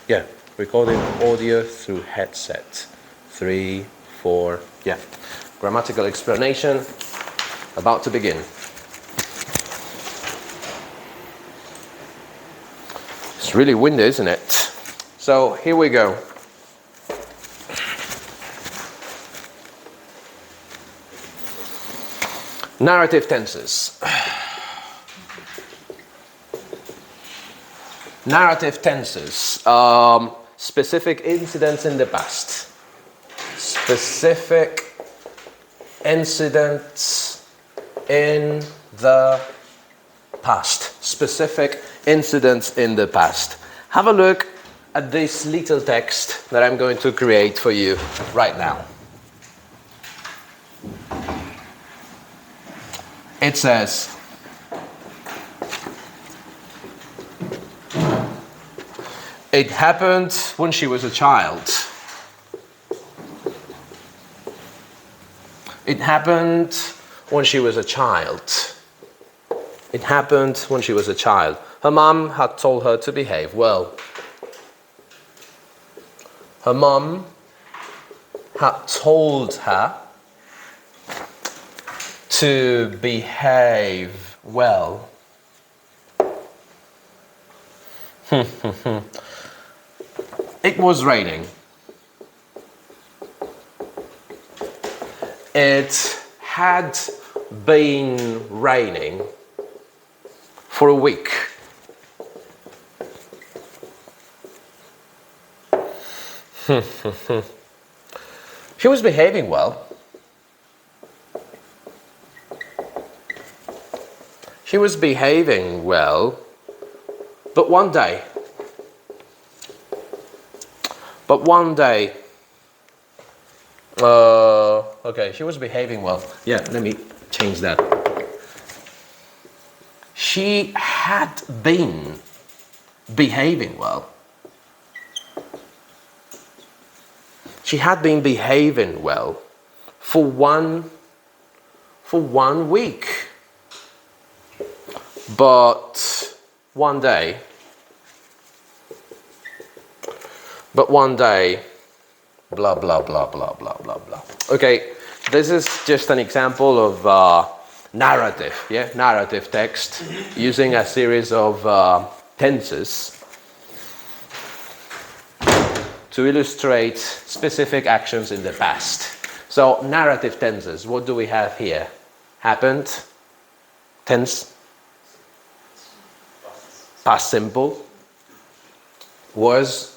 Yeah, recording audio through headset. 3, 4, yeah. Grammatical explanation about to begin. It's really windy, isn't it? So here we go. Narrative tenses. Narrative tenses. Specific incidents in the past. Specific incidents in the past. Specific incidents in the past. Have a look at this little text that I'm going to create for you right now. It says, it happened when she was a child. It happened when she was a child. It happened when she was a child. Her mom had told her to behave well. Her mom had told her to behave well. It was raining. It had been raining for a week. She was behaving well. She was behaving well, but one day, okay, she was behaving well. Yeah, let me change that. She had been behaving well. She had been behaving well for one week. But one day, blah, blah, blah, blah, blah, blah, blah. Okay, this is just an example of narrative, yeah? Narrative text using a series of tenses to illustrate specific actions in the past. So, narrative tenses, what do we have here? Happened, tense, past simple, was,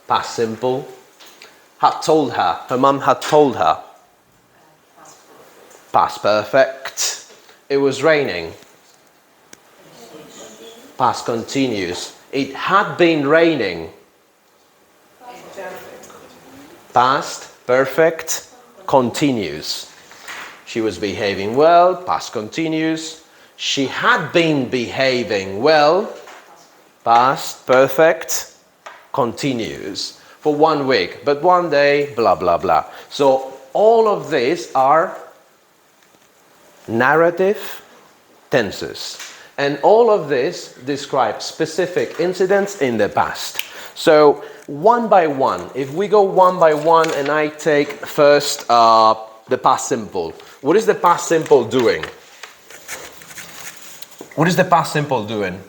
past simple, had told her, her mum had told her, past perfect, it was raining, past continuous, it had been raining, past perfect, continuous, she was behaving well, past continuous, she had been behaving well, past perfect, continuous, for 1 week, but one day, blah, blah, blah. So all of these are narrative tenses. And all of this describes specific incidents in the past. So one by one, if we go one by one and I take first the past simple. What is the past simple doing? What is the past simple doing?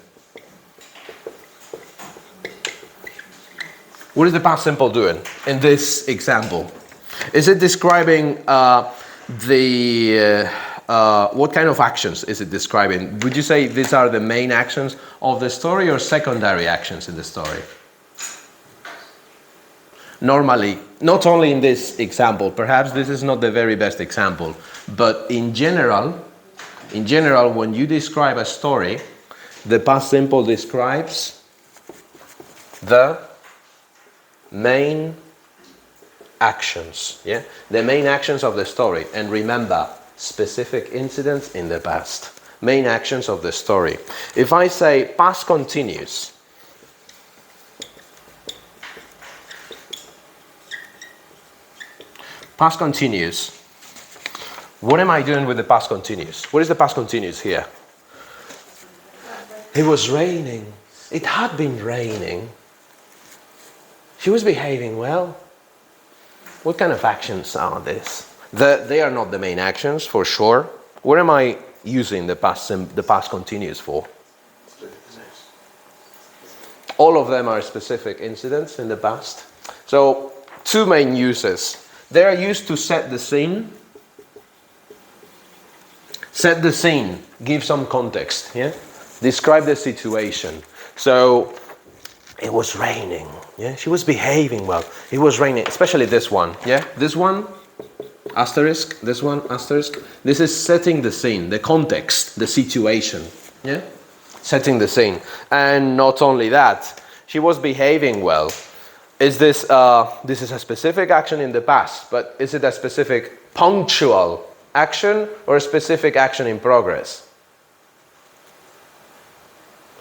What is the past simple doing in this example? Is it describing what kind of actions is it describing? Would you say these are the main actions of the story or secondary actions in the story? Normally, not only in this example, perhaps this is not the very best example, but in general, when you describe a story, the past simple describes the main actions, yeah? The main actions of the story. And remember, specific incidents in the past. Main actions of the story. If I say past continuous, past continuous, what am I doing with the past continuous? What is the past continuous here? It was raining. It had been raining. She was behaving well. What kind of actions are these? They are not the main actions, for sure. What am I using the past continuous for? All of them are specific incidents in the past. So, two main uses. They are used to set the scene. Set the scene, give some context, yeah? Describe the situation. So, it was raining, yeah? She was behaving well. It was raining, especially this one, yeah? This one, asterisk, this one, asterisk. This is setting the scene, the context, the situation, yeah? Setting the scene. And not only that, she was behaving well. Is this is a specific action in the past, but is it a specific punctual action or a specific action in progress?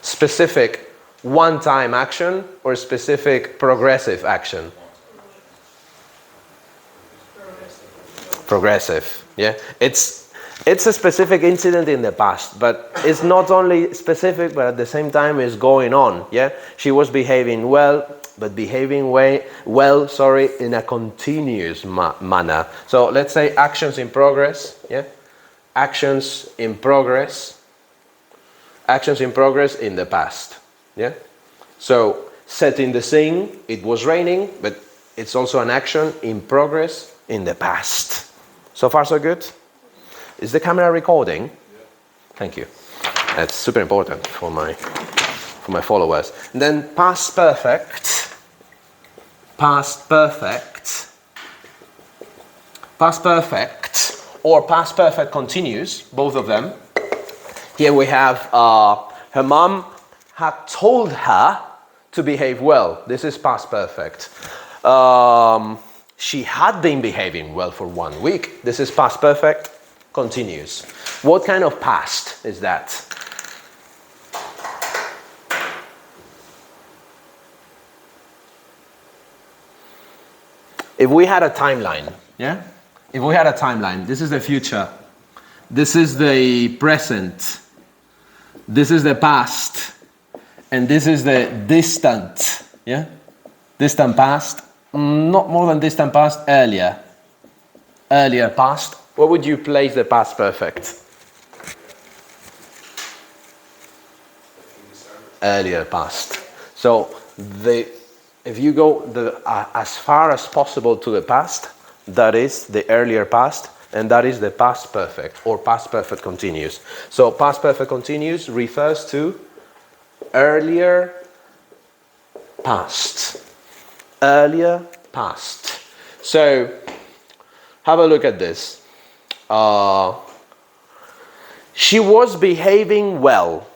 Specific one-time action or specific progressive action? Progressive, yeah. It's a specific incident in the past, but it's not only specific, but at the same time it's going on, yeah. She was behaving well, but behaving in a continuous manner. So let's say actions in progress, yeah. Actions in progress in the past, yeah. So setting the scene, it was raining, but it's also an action in progress in the past. So far so good? Is the camera recording? Yeah. Thank you. That's super important for my followers. And then past perfect, or past perfect continuous, both of them. Here we have her mom had told her to behave well. This is past perfect. She had been behaving well for 1 week. This is past perfect continuous. What kind of past is that? If we had a timeline, yeah? If we had a timeline, this is the future. This is the present. This is the past. And this is the distant, yeah? Distant past. Not more than distant past, earlier. Earlier past. Where would you place the past perfect? Earlier past. So if you go as far as possible to the past, that is the earlier past, and that is the past perfect or past perfect continuous. So past perfect continuous refers to earlier past. Earlier past. So have a look at this. She was behaving well.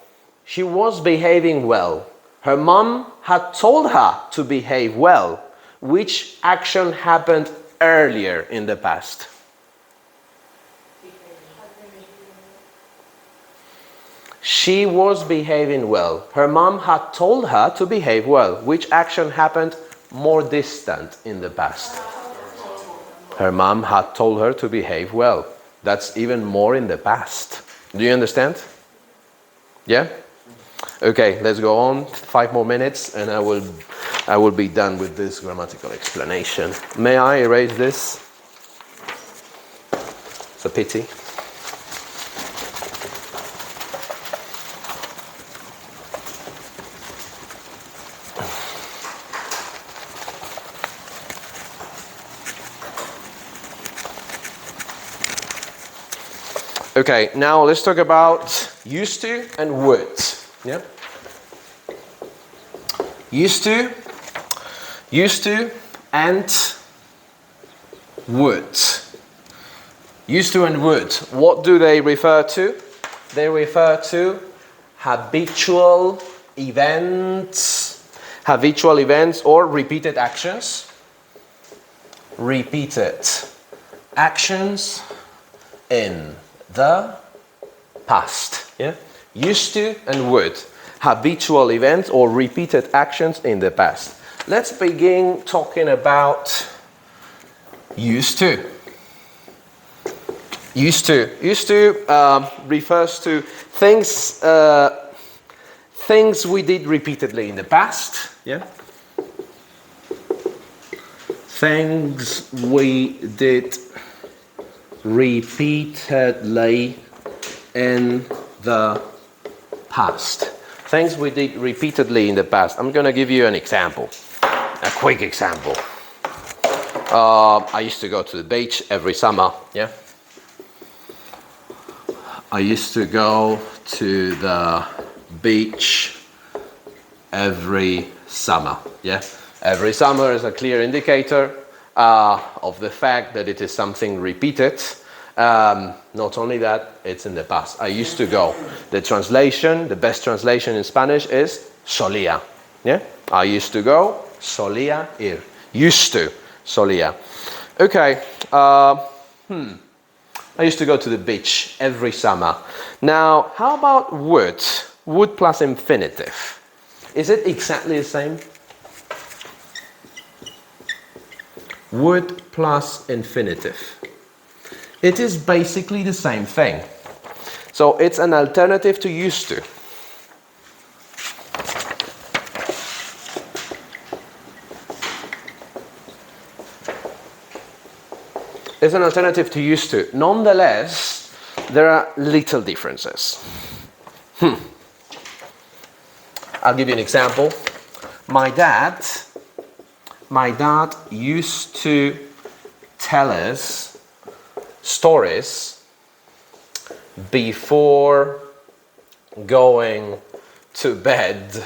She was behaving well. Her mom had told her to behave well. Which action happened earlier in the past? She was behaving well. Her mom had told her to behave well. Which action happened more distant in the past? Her mom had told her to behave well. That's even more in the past. Do you understand? Yeah? Okay, let's go on. 5 more minutes and I will be done with this grammatical explanation. May I erase this? It's a pity. Okay, now let's talk about used to and would. Yeah? Used to and would. Used to and would. What do they refer to? They refer to habitual events or repeated actions. Repeated actions in the past. Yeah? Used to and would. Habitual events or repeated actions in the past. Let's begin talking about used to. Used to refers to things we did repeatedly in the past. Yeah? things we did repeatedly in the past. Things we did repeatedly in the past. I'm going to give you an example, a quick example. I used to go to the beach every summer, yeah? I used to go to the beach every summer, yeah? Every summer is a clear indicator of the fact that it is something repeated. Not only that, it's in the past. I used to go. The translation, the best translation in Spanish is solía. Yeah? I used to go, solía ir. Used to, solía. Okay. I used to go to the beach every summer. Now, how about would? Would plus infinitive. Is it exactly the same? Would plus infinitive. It is basically the same thing. So it's an alternative to used to. It's an alternative to used to. Nonetheless, there are little differences. I'll give you an example. My dad used to tell us stories before going to bed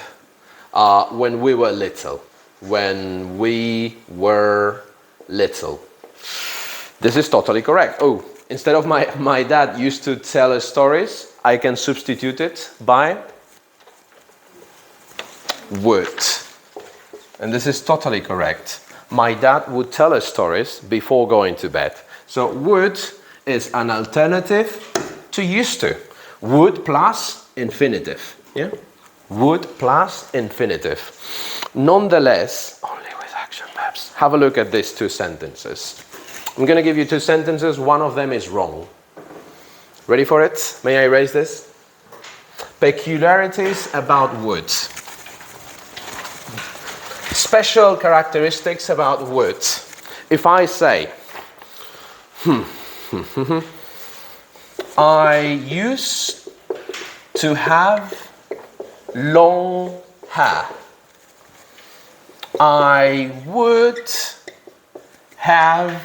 when we were little. When we were little. This is totally correct. Oh, instead of my dad used to tell us stories, I can substitute it by would. And this is totally correct. My dad would tell us stories before going to bed. So would is an alternative to used to. Would plus infinitive. Yeah? Would plus infinitive. Nonetheless, only with action verbs. Have a look at these two sentences. I'm going to give you two sentences. One of them is wrong. Ready for it? May I erase this? Peculiarities about would. Special characteristics about would. If I say, I used to have long hair. I would have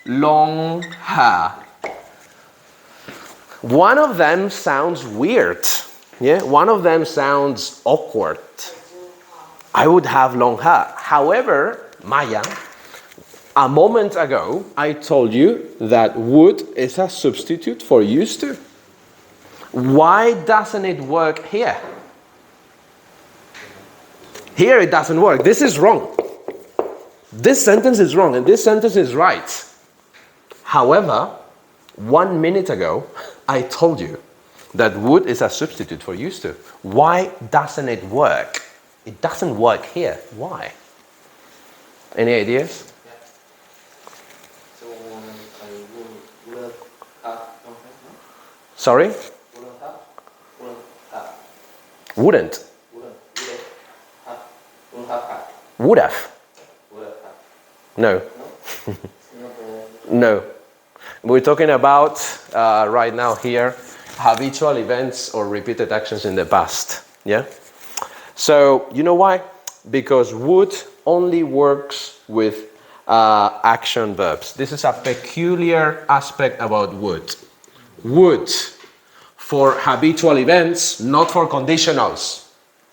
long hair. One of them sounds weird. Yeah, one of them sounds awkward. I would have long hair. However, Maya, a moment ago, I told you that would is a substitute for used to. Why doesn't it work here? Here it doesn't work. This is wrong. This sentence is wrong and this sentence is right. However, 1 minute ago, I told you that would is a substitute for used to. Why doesn't it work? It doesn't work here. Why? Any ideas? Yeah. So I would have long hair, no? Sorry? Wouldn't have. Wouldn't. Wouldn't have. Would have. Would have. No. No? No. We're talking about, right now here, habitual events or repeated actions in the past. Yeah? So, you know why? Because would only works with action verbs. This is a peculiar aspect about would. Would, for habitual events, not for conditionals.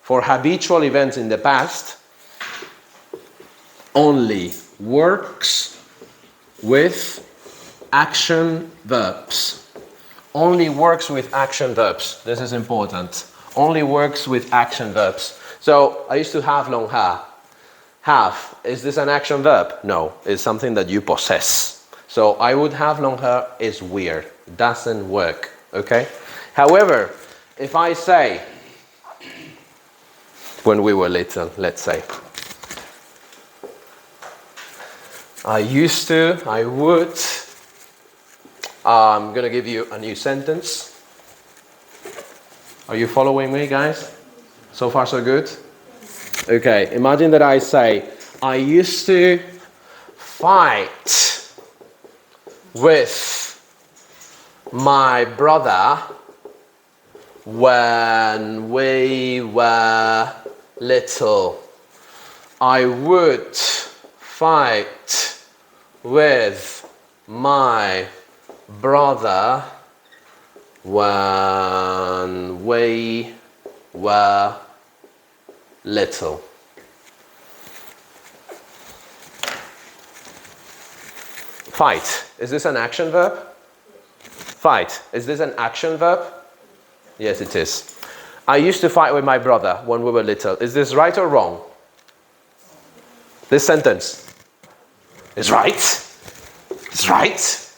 For habitual events in the past, only works with action verbs. Only works with action verbs. This is important. Only works with action verbs. So, I used to have long hair. Have, is this an action verb? No, it's something that you possess. So, I would have long hair is weird. Doesn't work. Okay? However, if I say, when we were little, let's say, I used to, I would, I'm going to give you a new sentence. Are you following me, guys? So far, so good? Okay, imagine that I say, I used to fight with my brother when we were little. I would fight with my brother when we were little. Fight. Is this an action verb? Fight. Is this an action verb? Yes, it is. I used to fight with my brother when we were little. Is this right or wrong? This sentence is right. It's right.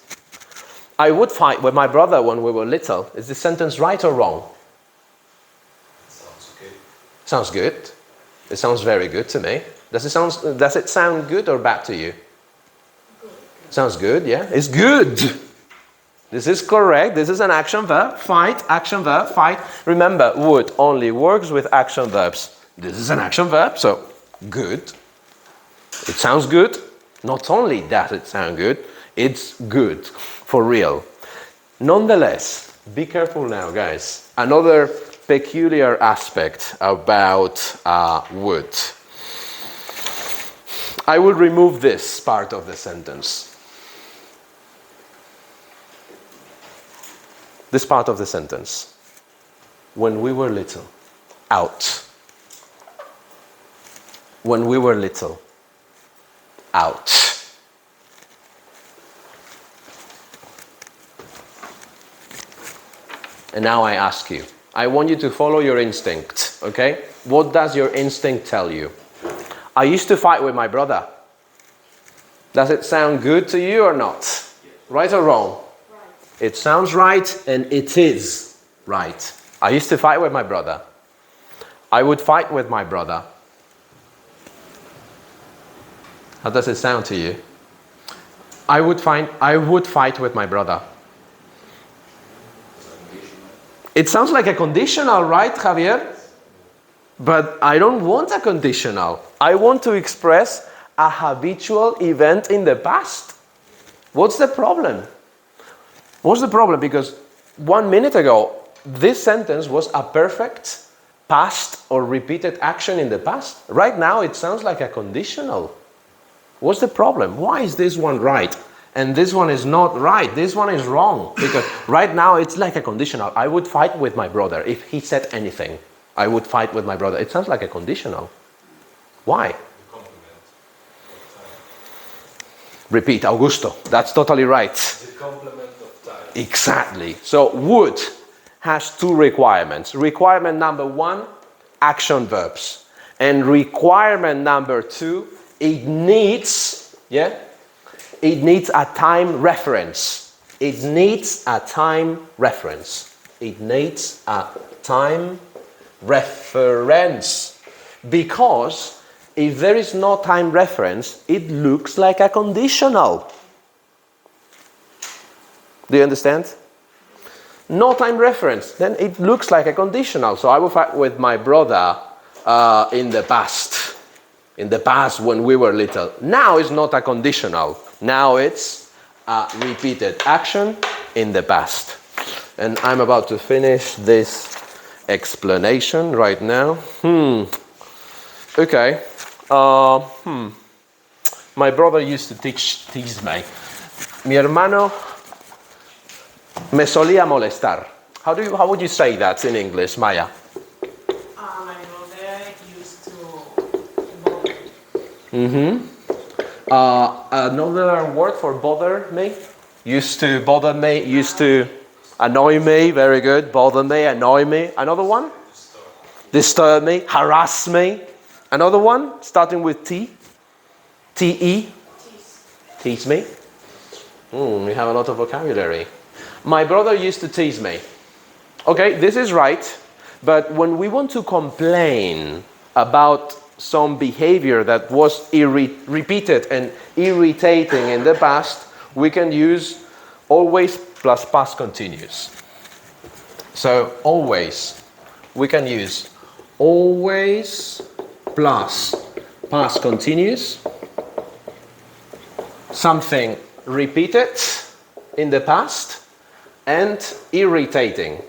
I would fight with my brother when we were little. Is this sentence right or wrong? Sounds good. Sounds good. It sounds very good to me. Does it sound good or bad to you? Good. Sounds good, yeah? It's good. This is correct. This is an action verb. Fight, action verb, fight. Remember, would only works with action verbs. This is an action verb, so good. It sounds good. Not only does it sound good, it's good, for real. Nonetheless, be careful now, guys. Another peculiar aspect about would. I will remove this part of the sentence. This part of the sentence. When we were little. Out. When we were little. Out. And now I ask you. I want you to follow your instinct, okay? What does your instinct tell you? I used to fight with my brother. Does it sound good to you or not? Right or wrong? It sounds right, and it is right. I used to fight with my brother. I would fight with my brother. How does it sound to you? I would fight with my brother. It sounds like a conditional, right, Javier? But I don't want a conditional. I want to express a habitual event in the past. What's the problem? What's the problem? Because 1 minute ago, this sentence was a perfect past or repeated action in the past. Right now, it sounds like a conditional. What's the problem? Why is this one right and this one is not right? This one is wrong. Because right now, it's like a conditional. I would fight with my brother. If he said anything, I would fight with my brother. It sounds like a conditional. Why? Repeat, Augusto. That's totally right. The complement of time. Exactly. So would has two requirements. Requirement number one, action verbs. And requirement number two, it needs a time reference. It needs a time reference. It needs a time reference. Because if there is no time reference, it looks like a conditional. Do you understand? No time reference, then it looks like a conditional. So I will fight with my brother in the past. In the past when we were little. Now it's not a conditional. Now it's a repeated action in the past. And I'm about to finish this explanation right now. Okay. My brother used to tease me. Mi hermano me solía molestar. How would you say that in English, Maya? My brother used to bother. Another word for bother me? Used to bother me, used to annoy me, very good. Bother me, annoy me. Another one? Disturb me, harass me. Another one, starting with T. T-E. Tease me. We have a lot of vocabulary. My brother used to tease me. Okay, this is right. But when we want to complain about some behavior that was repeated and irritating in the past, we can use always plus past continuous. So always, we can use always plus past continuous something repeated in the past and irritating.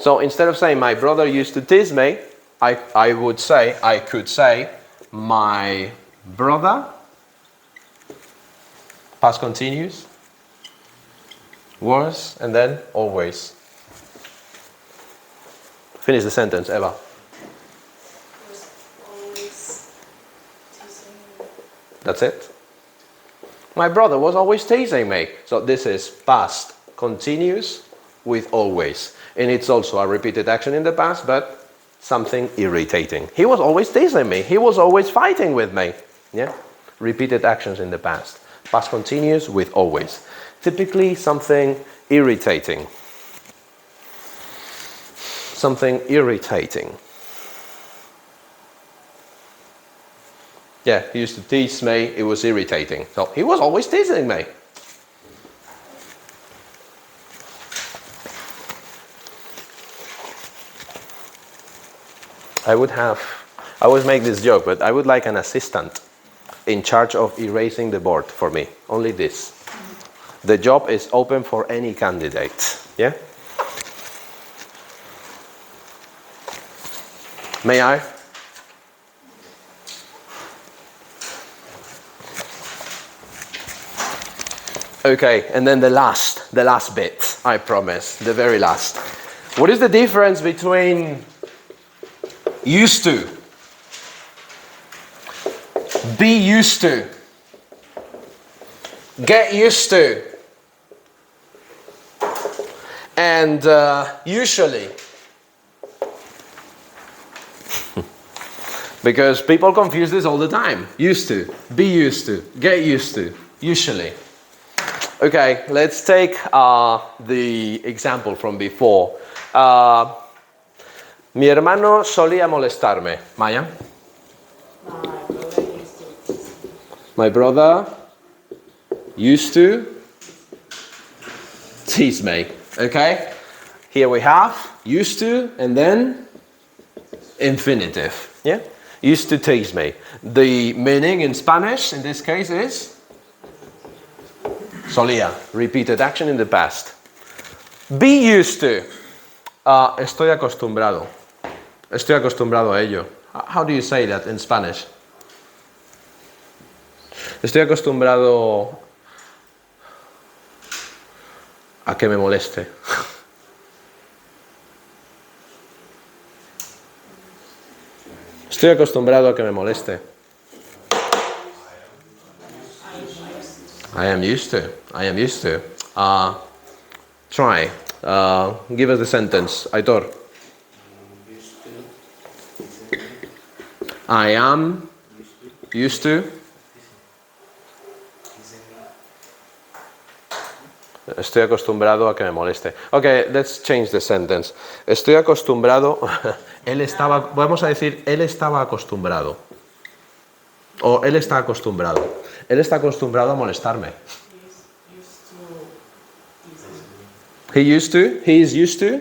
So instead of saying my brother used to tease me, I could say my brother, past continuous, was, and then always. Finish the sentence, Eva. Was always teasing me. That's it. My brother was always teasing me. So this is past continuous with always. And it's also a repeated action in the past, but something irritating. He was always teasing me. He was always fighting with me. Yeah? Repeated actions in the past. Past continuous with always. Typically something irritating. Something irritating. Yeah, he used to tease me. It was irritating. So he was always teasing me. I always make this joke, but I would like an assistant in charge of erasing the board for me. Only this. The job is open for any candidate. Yeah? May I? Okay, and then the last bit, I promise, the very last. What is the difference between used to, be used to, get used to, and usually? Because people confuse this all the time. Used to, be used to, get used to, usually. Okay, let's take the example from before. Mi hermano solía molestarme. Maya? My brother used to tease me. My brother used to tease me. Okay? Here we have used to and then infinitive. Yeah? Used to tease me. The meaning in Spanish in this case is solía, repeated action in the past. Be used to. Estoy acostumbrado. Estoy acostumbrado a ello. How do you say that in Spanish? Estoy acostumbrado a que me moleste. Estoy acostumbrado a que me moleste. I am used to. I am used to. Try. Give us the sentence. Aitor. I am used to. Estoy acostumbrado a que me moleste. Okay, let's change the sentence. Estoy acostumbrado. Él estaba. Vamos a decir, él estaba acostumbrado. O él está acostumbrado. Él está acostumbrado a molestarme. He used to. He is used to.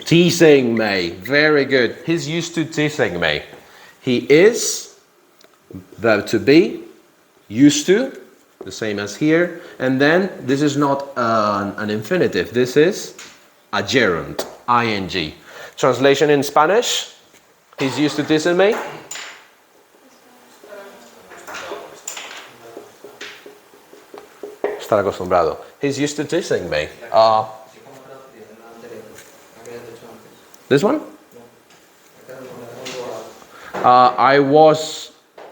Teasing me. Very good. He's used to teasing me. He is, verb to be, used to, the same as here. And then this is not an infinitive. This is a gerund, ing. Translation in Spanish. He's used to teasing me. Estar acostumbrado. He's used to teasing me. This one? I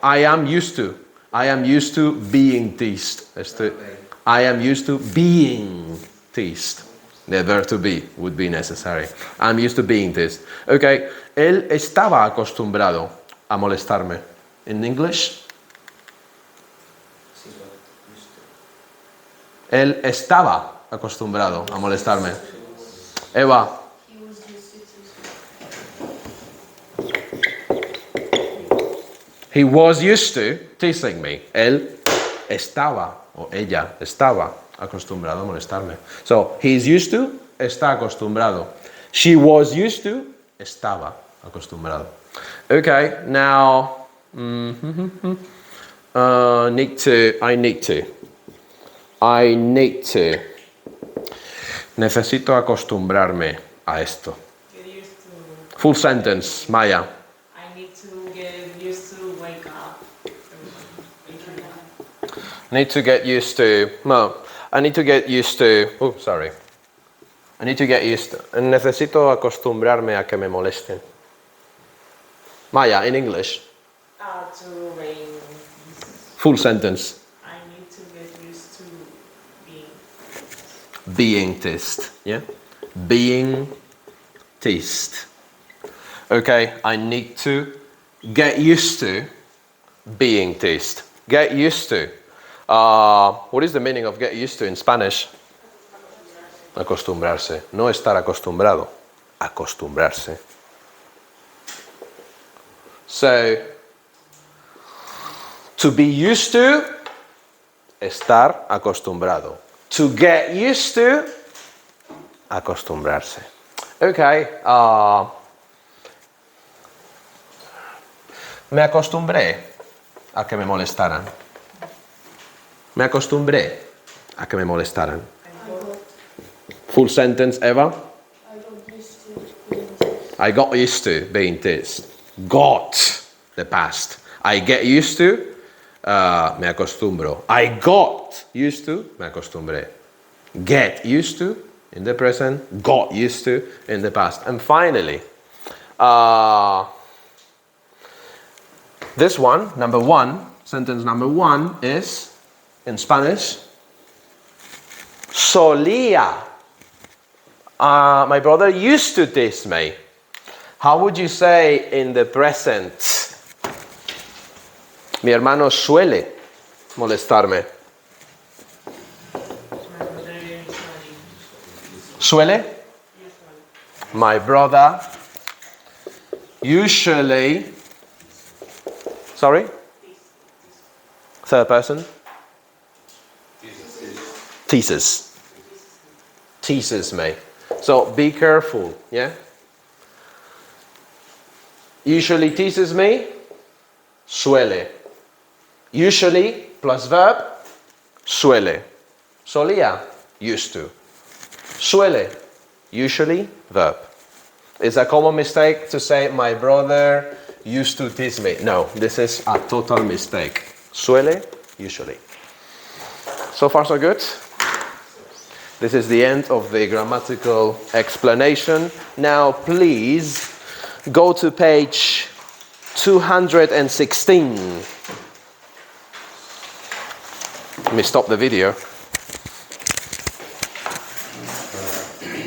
am used to. I am used to being teased. I am used to being teased. The verb to be would be necessary. I'm used to being teased. Okay. Él estaba acostumbrado a molestarme. In English? Él estaba acostumbrado a molestarme. Eva. He was used to teasing me. Él estaba, o ella estaba acostumbrado a molestarme. So, he's used to, está acostumbrado. She was used to, estaba acostumbrado. Okay, now Need to. I need to. I need to. Necesito acostumbrarme a esto. Get used to. Full sentence, Maya. I need to get used to wake up. Waking up. Need to get used to. No, I need to get used to. Oh, sorry. I need to get used to. Necesito acostumbrarme a que me molesten. Maya, in English. To rain. Full sentence. I need to get used to being. Being teased. Yeah? Being teased. Okay, I need to get used to being teased. Get used to. What is the meaning of get used to in Spanish? Acostumbrarse. No estar acostumbrado. Acostumbrarse. So, to be used to, estar acostumbrado. To get used to, acostumbrarse. Okay. Me acostumbré a que me molestaran. Me acostumbré a que me molestaran. Full sentence, Eva. I got used to being teased. Got, the past. I get used to, me acostumbro. I got used to, me acostumbré. Get used to, in the present. Got used to, in the past. And finally, this one, number one, sentence number one is, in Spanish, solía. My brother used to tease me. How would you say in the present? Mi hermano suele molestarme. Suele? My brother usually. Sorry? Third person? Teases. Teases me. So be careful, yeah? Usually teases me, suele. Usually plus verb, suele. Solía, used to. Suele, usually, verb. It's a common mistake to say my brother used to tease me. No, this is a total mistake. Suele, usually. So far so good? This is the end of the grammatical explanation. Now please go to page 216. Let me stop the video.